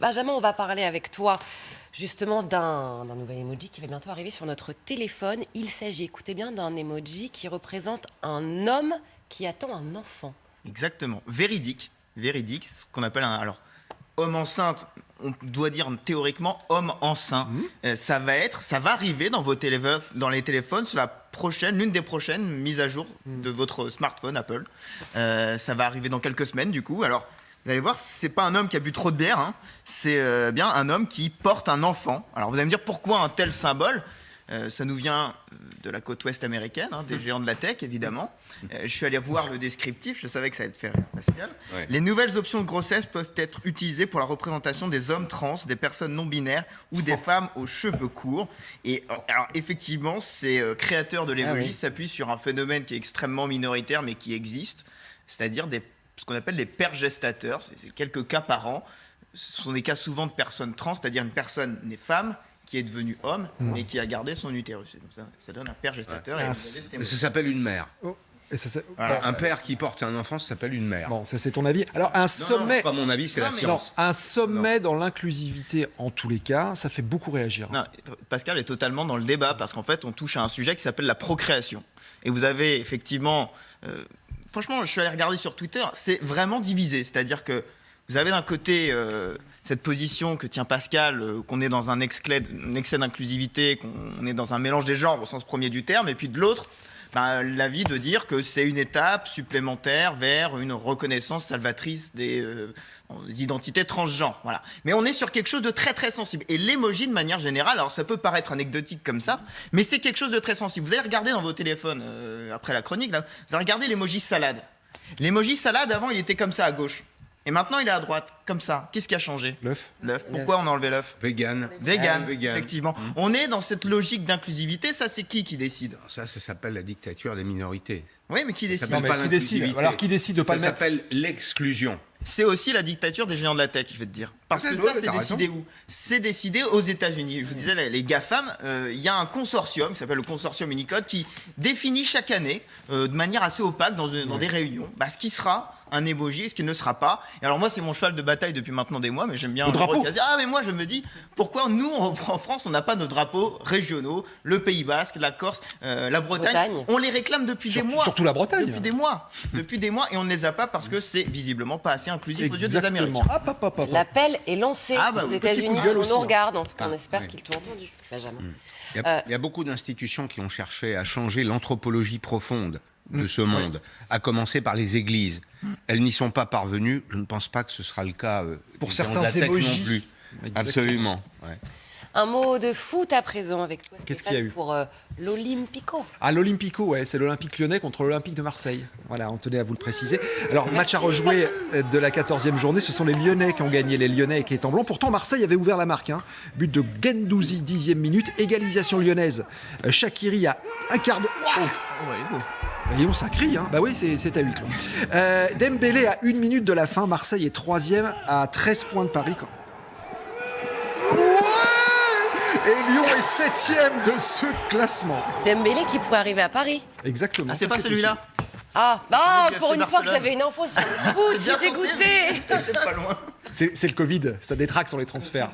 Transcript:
Benjamin, on va parler avec toi justement d'un nouvel emoji qui va bientôt arriver sur notre téléphone. Il s'agit, écoutez bien, d'un emoji qui représente un homme qui attend un enfant. Exactement, véridique, ce qu'on appelle un... Alors, homme enceinte, on doit dire théoriquement homme enceint. Ça va arriver dans les téléphones sur l'une des prochaines mises à jour de votre smartphone Apple. Ça va arriver dans quelques semaines du coup. Alors, vous allez voir, c'est pas un homme qui a bu trop de bière, hein. C'est bien un homme qui porte un enfant. Alors vous allez me dire pourquoi un tel symbole? Ça nous vient de la côte ouest américaine, hein, des géants de la tech évidemment. Je suis allé voir le descriptif, je savais que ça allait te faire rire, Pascal. Ouais. Les nouvelles options de grossesse peuvent être utilisées pour la représentation des hommes trans, des personnes non binaires ou des femmes aux cheveux courts. Et alors effectivement, ces créateurs de l'emoji s'appuient sur un phénomène qui est extrêmement minoritaire mais qui existe, c'est-à-dire ce qu'on appelle les pères gestateurs. C'est quelques cas par an. Ce sont des cas souvent de personnes trans, c'est-à-dire une personne née femme qui est devenue homme, mais qui a gardé son utérus. Ça donne un père gestateur. Et ça s'appelle une mère. Oh. Voilà. Un père qui porte un enfant, ça s'appelle une mère. Bon, ça c'est ton avis. Alors un sommet... Non, pas mon avis, c'est la science. Un sommet dans l'inclusivité, en tous les cas, ça fait beaucoup réagir. Non, Pascal est totalement dans le débat, parce qu'en fait, on touche à un sujet qui s'appelle la procréation. Et vous avez effectivement... franchement, je suis allé regarder sur Twitter, c'est vraiment divisé. C'est-à-dire que vous avez d'un côté cette position que tient Pascal, qu'on est dans un excès d'inclusivité, qu'on est dans un mélange des genres au sens premier du terme, et puis de l'autre, l'avis de dire que c'est une étape supplémentaire vers une reconnaissance salvatrice des identités transgenres. Voilà. Mais on est sur quelque chose de très très sensible. Et l'emoji, de manière générale, alors ça peut paraître anecdotique comme ça, mais c'est quelque chose de très sensible. Vous allez regarder dans vos téléphones, après la chronique, là, vous allez regarder l'emoji salade. L'emoji salade, avant, il était comme ça à gauche. Et maintenant, il est à droite, comme ça. Qu'est-ce qui a changé? L'œuf. Pourquoi on a enlevé l'œuf? Vegan, effectivement. On est dans cette logique d'inclusivité. Ça, c'est qui décide? Ça s'appelle la dictature des minorités. Oui, mais qui décide? Qui décide? Alors, qui décide de pas le mettre? Ça s'appelle l'exclusion. C'est aussi la dictature des géants de la tech, je vais te dire. Parce que ça, c'est décidé où? C'est décidé aux États-Unis. Je vous disais, les GAFAM, il y a un consortium qui s'appelle le consortium Unicode qui définit chaque année, de manière assez opaque, dans des réunions, ce qui sera un emoji et ce qui ne sera pas. Et alors moi, c'est mon cheval de bataille depuis maintenant des mois, mais j'aime bien le drapeau. Ah, mais moi, je me dis, pourquoi nous, en France, on n'a pas nos drapeaux régionaux, le Pays Basque, la Corse, la Bretagne. On les réclame depuis des mois. Surtout la Bretagne. Depuis des mois, et on ne les a pas parce que c'est visiblement pas assez inclusif aux yeux des Américains. L'appel est lancé aux États-Unis. Si on nous regarde, en tout cas, on espère qu'ils t'ont entendu, Benjamin. Il y a beaucoup d'institutions qui ont cherché à changer l'anthropologie profonde de ce monde, à commencer par les églises. Elles n'y sont pas parvenues. Je ne pense pas que ce sera le cas pour certains émojis non plus. Absolument. Ouais. Un mot de foot à présent avec toi. Qu'est-ce qu'il y a eu pour l'Olympico? L'Olympico, ouais, c'est l'Olympique Lyonnais contre l'Olympique de Marseille. Voilà, on tenait à vous le préciser. Alors, match à rejouer de la 14e journée. Ce sont les Lyonnais qui ont gagné, les Lyonnais avec les temps blancs. Pourtant, Marseille avait ouvert la marque. But de Guendouzi, 10e minute. Égalisation lyonnaise. Shaqiri à un quart de... Et on ça crie, hein. Oui, c'est à huis clos. Dembélé à 1 minute de la fin. Marseille est 3e à 13 points de Paris. Et Lyon est 7e de ce classement. Dembélé qui pourrait arriver à Paris. Exactement. C'est pas celui-là. Pour une fois que j'avais une info sur le foot, j'ai dégoûté. Pas loin. C'est le Covid, ça détraque sur les transferts.